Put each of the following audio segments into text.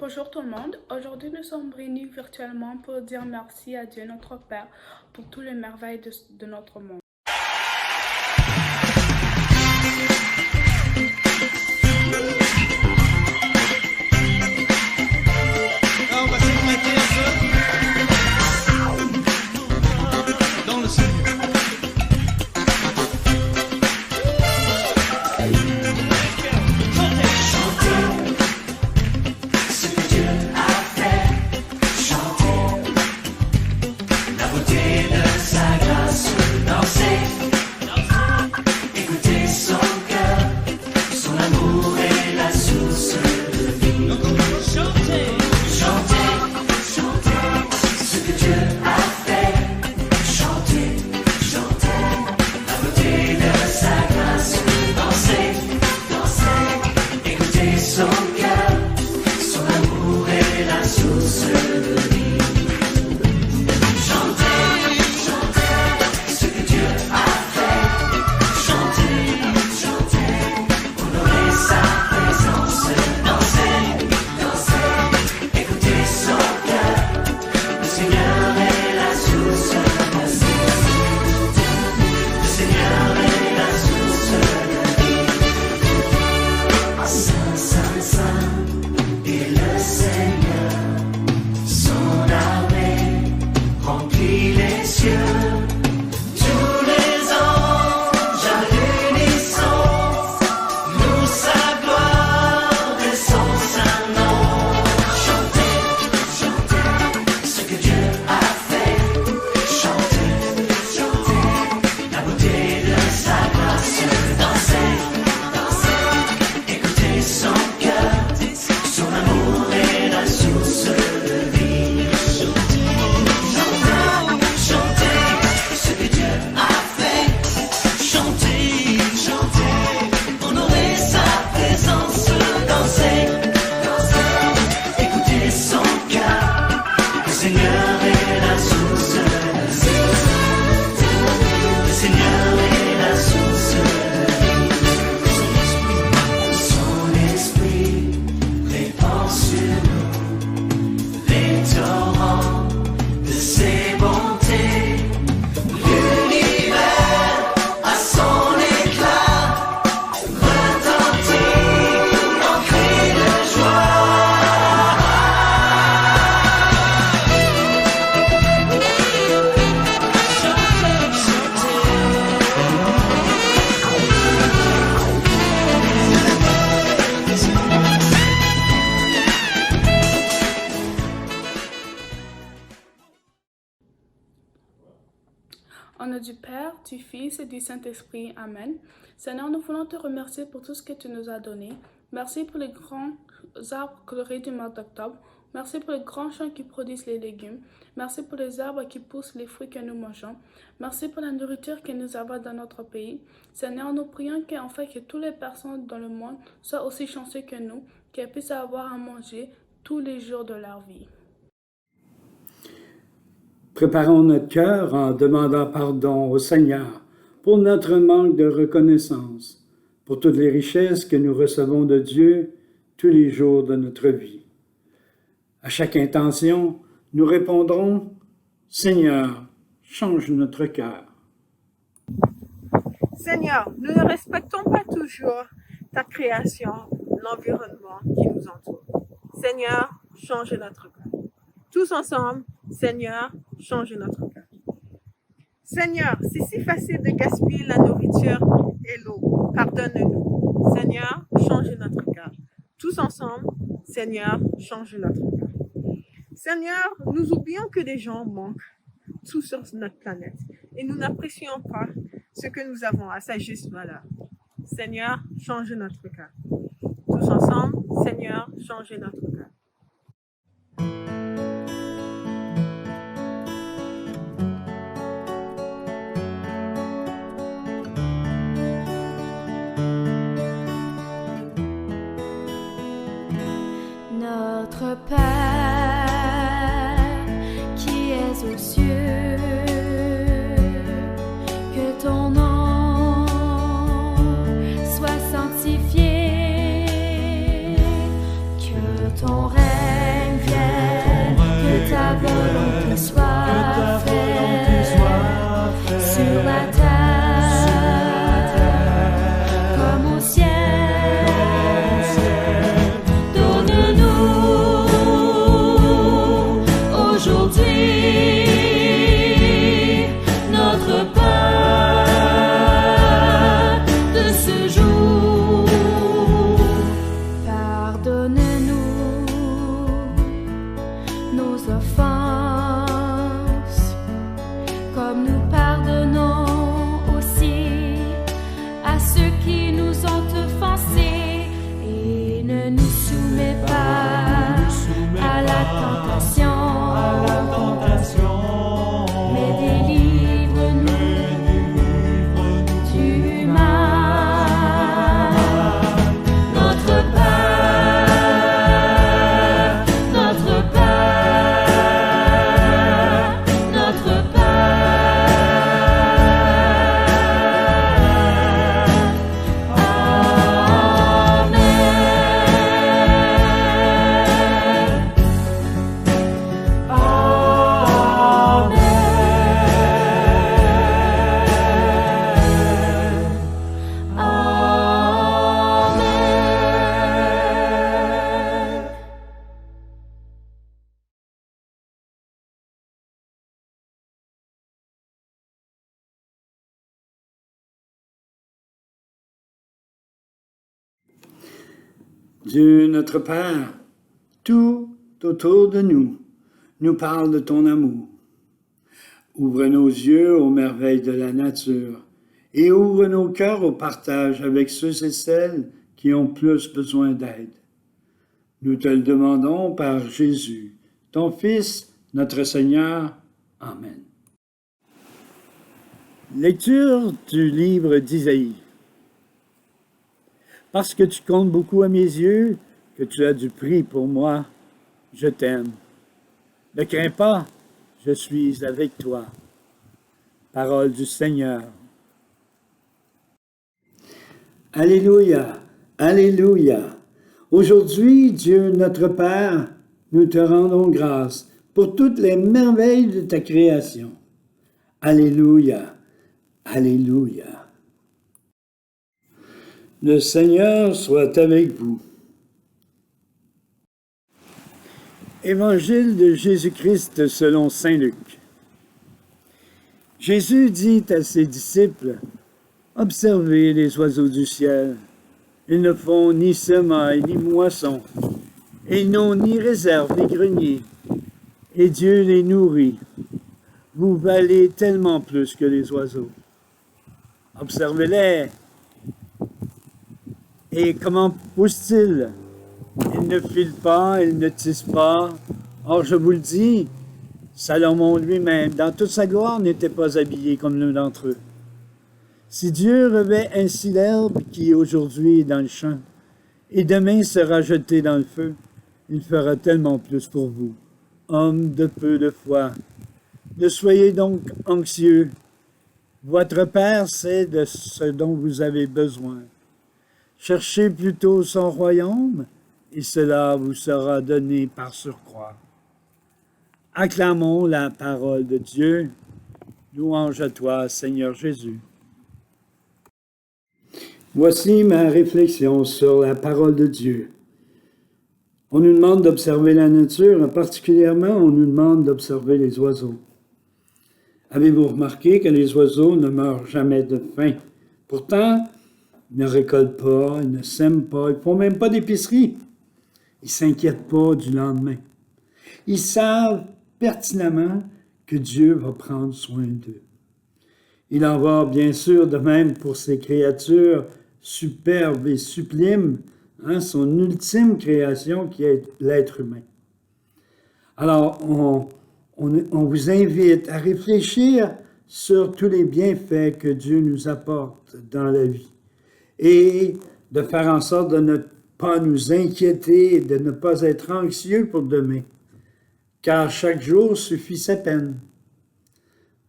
Bonjour tout le monde, aujourd'hui nous sommes réunis virtuellement pour dire merci à Dieu notre Père pour toutes les merveilles de notre monde. On va se mettre dans le Seigneur. Au nom du Père, du Fils et du Saint-Esprit. Amen. Seigneur, nous voulons te remercier pour tout ce que tu nous as donné. Merci pour les grands arbres colorés du mois d'octobre. Merci pour les grands champs qui produisent les légumes. Merci pour les arbres qui poussent les fruits que nous mangeons. Merci pour la nourriture que nous avons dans notre pays. Seigneur, nous prions que toutes les personnes dans le monde soient aussi chanceuses que nous, qu'elles puissent avoir à manger tous les jours de leur vie. Préparons notre cœur en demandant pardon au Seigneur pour notre manque de reconnaissance, pour toutes les richesses que nous recevons de Dieu tous les jours de notre vie. À chaque intention, nous répondrons « Seigneur, change notre cœur ». Seigneur, nous ne respectons pas toujours ta création, l'environnement qui nous entoure. Seigneur, change notre cœur. Tous ensemble, Seigneur, change notre cœur. Seigneur, c'est si facile de gaspiller la nourriture et l'eau. Pardonne-nous. Seigneur, change notre cœur. Tous ensemble, Seigneur, change notre cœur. Seigneur, nous oublions que des gens manquent tout sur notre planète et nous n'apprécions pas ce que nous avons à sa juste valeur. Seigneur, change notre cœur. Tous ensemble, Seigneur, change notre cœur. Notre Père qui es aux cieux, que ton nom soit sanctifié, que Que ton règne vienne, que ta volonté soit faite sur la terre comme au ciel. Donne-nous aujourd'hui notre pain de ce jour. Pardonne-nous nos offenses, comme nous pardonnons aussi à ceux qui nous ont offensés, et ne nous soumets pas à la tentation, mais délivre-nous du mal. Notre Père, notre Père, notre Père. Dieu notre Père, tout autour de nous parle de ton amour. Ouvre nos yeux aux merveilles de la nature et ouvre nos cœurs au partage avec ceux et celles qui ont plus besoin d'aide. Nous te le demandons par Jésus, ton Fils, notre Seigneur. Amen. Lecture du livre d'Isaïe. Parce que tu comptes beaucoup à mes yeux, que tu as du prix pour moi, je t'aime. Ne crains pas, je suis avec toi. Parole du Seigneur. Alléluia, alléluia. Aujourd'hui, Dieu notre Père, nous te rendons grâce pour toutes les merveilles de ta création. Alléluia, alléluia. Le Seigneur soit avec vous. Évangile de Jésus-Christ selon saint Luc. Jésus dit à ses disciples, « Observez les oiseaux du ciel. Ils ne font ni semaille ni moisson, et ils n'ont ni réserve ni grenier, et Dieu les nourrit. Vous valez tellement plus que les oiseaux. Observez-les. Et comment poussent-ils? Ils ne filent pas, ils ne tissent pas. Or, je vous le dis, Salomon lui-même, dans toute sa gloire, n'était pas habillé comme l'un d'entre eux. Si Dieu revêt ainsi l'herbe qui aujourd'hui est dans le champ, et demain sera jetée dans le feu, il fera tellement plus pour vous, hommes de peu de foi. Ne soyez donc anxieux. Votre Père sait de ce dont vous avez besoin. Cherchez plutôt son royaume, et cela vous sera donné par surcroît. Acclamons la parole de Dieu. Louange à toi, Seigneur Jésus. Voici ma réflexion sur la parole de Dieu. On nous demande d'observer la nature, particulièrement on nous demande d'observer les oiseaux. Avez-vous remarqué que les oiseaux ne meurent jamais de faim? Pourtant, ils ne récoltent pas, ils ne sèment pas, ils ne font même pas d'épicerie. Ils ne s'inquiètent pas du lendemain. Ils savent pertinemment que Dieu va prendre soin d'eux. Il en va bien sûr de même pour ces créatures superbes et sublimes, son ultime création qui est l'être humain. Alors, on vous invite à réfléchir sur tous les bienfaits que Dieu nous apporte dans la vie et de faire en sorte de ne pas nous inquiéter, de ne pas être anxieux pour demain, car chaque jour suffit sa peine.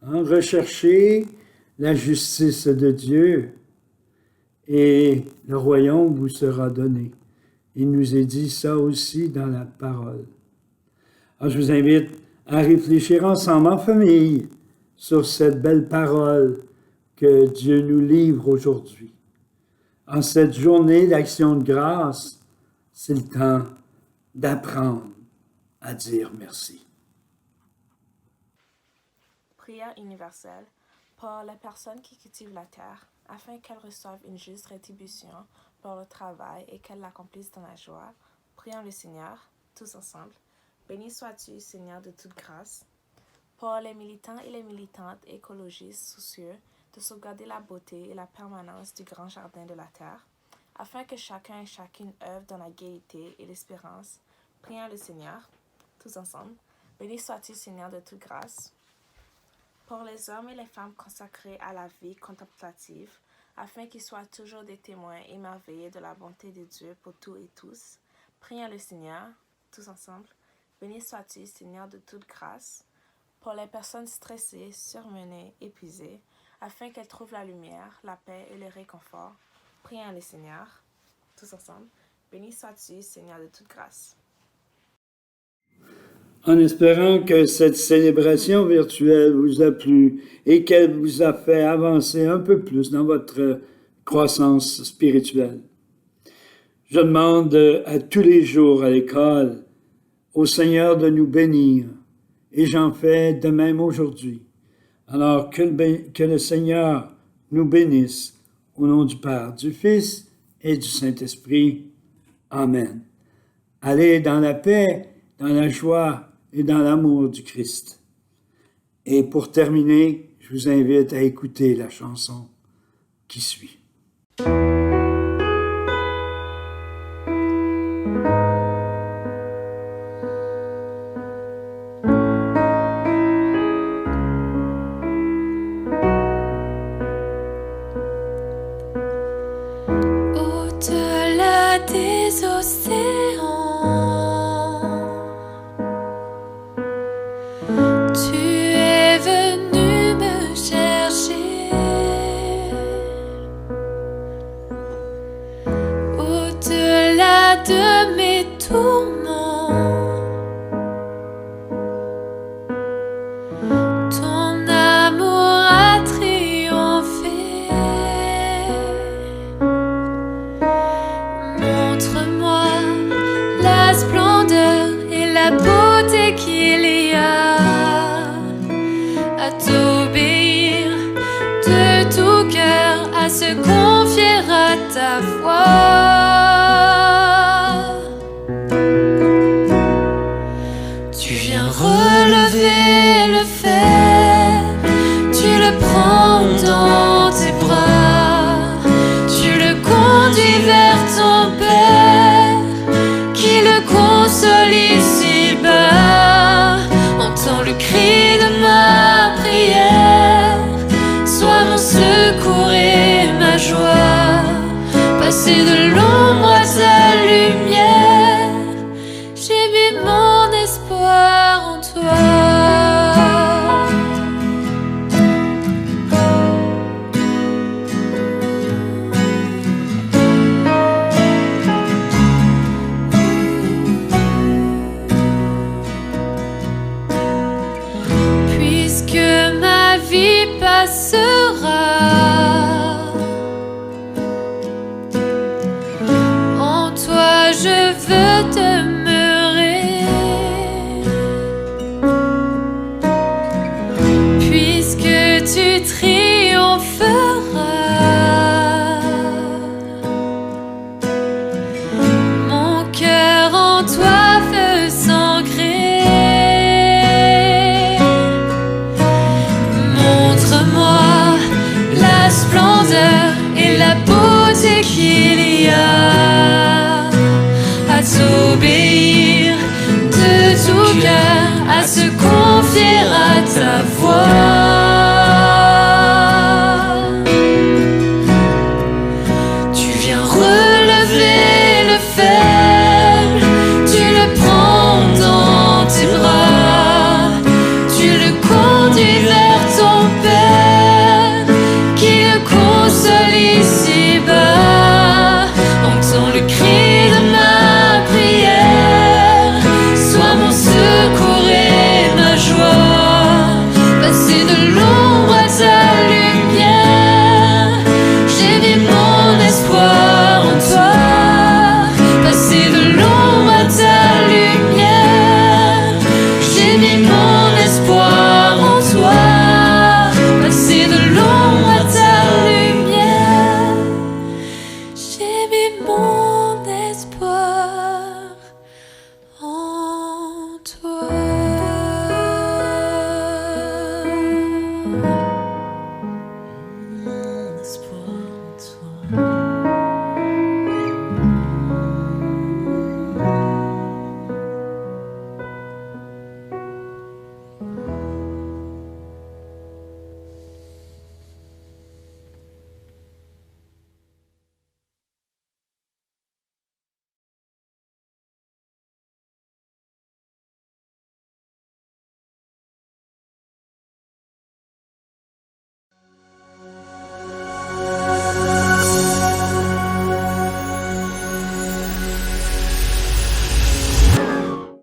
Recherchez la justice de Dieu et le royaume vous sera donné. Il nous est dit ça aussi dans la parole. Alors, je vous invite à réfléchir ensemble en famille sur cette belle parole que Dieu nous livre aujourd'hui. En cette journée d'action de grâce, c'est le temps d'apprendre à dire merci. Prière universelle pour les personnes qui cultivent la terre, afin qu'elles reçoivent une juste rétribution pour leur travail et qu'elles l'accomplissent dans la joie. Prions le Seigneur, tous ensemble. Béni sois-tu, Seigneur de toute grâce, pour les militants et les militantes écologistes soucieux de sauvegarder la beauté et la permanence du grand jardin de la terre, afin que chacun et chacune œuvre dans la gaieté et l'espérance. Prions le Seigneur, tous ensemble. Béni sois-tu, Seigneur de toute grâce, pour les hommes et les femmes consacrés à la vie contemplative, afin qu'ils soient toujours des témoins émerveillés de la bonté de Dieu pour tous et tous. Prions le Seigneur, tous ensemble. Béni sois-tu, Seigneur de toute grâce, pour les personnes stressées, surmenées, épuisées, afin qu'elles trouvent la lumière, la paix et le réconfort. Prions le Seigneur, tous ensemble. Béni sois-tu, Seigneur de toute grâce. En espérant que cette célébration virtuelle vous a plu et qu'elle vous a fait avancer un peu plus dans votre croissance spirituelle. Je demande à tous les jours à l'école au Seigneur de nous bénir et j'en fais de même aujourd'hui. Alors que le Seigneur nous bénisse au nom du Père, du Fils et du Saint-Esprit. Amen. Allez dans la paix, dans la joie et dans l'amour du Christ. Et pour terminer, je vous invite à écouter la chanson qui suit. Au-delà des océans, tu es venu me chercher. Au-delà de mes tourments, ton amour a triomphé. Montre-moi la splendeur et la beauté qu'il y a à t'obéir de tout cœur, à se confier à ta foi. Tu viens relever le fer, tu le prends dans tes bras, tu le conduis vers ton Père, qui le console ici-bas. Entends le cri de ma prière, sois mon secours et ma joie. Passer de l'ombre à ta lumière, j'ai mis mon espoir en toi. Puisque ma vie passera, en toi je veux demeurer. Puisque tu triompheras, mon cœur en toi veut s'ancrer. Montre-moi la splendeur et la beauté qu'il y a à t'obéir de tout cœur, à se confier à ta voix. Tu viens relever le faible, tu le prends dans tes bras, tu le conduis vers ton Père, qui le console ici-bas. Entends le cri de ma toi.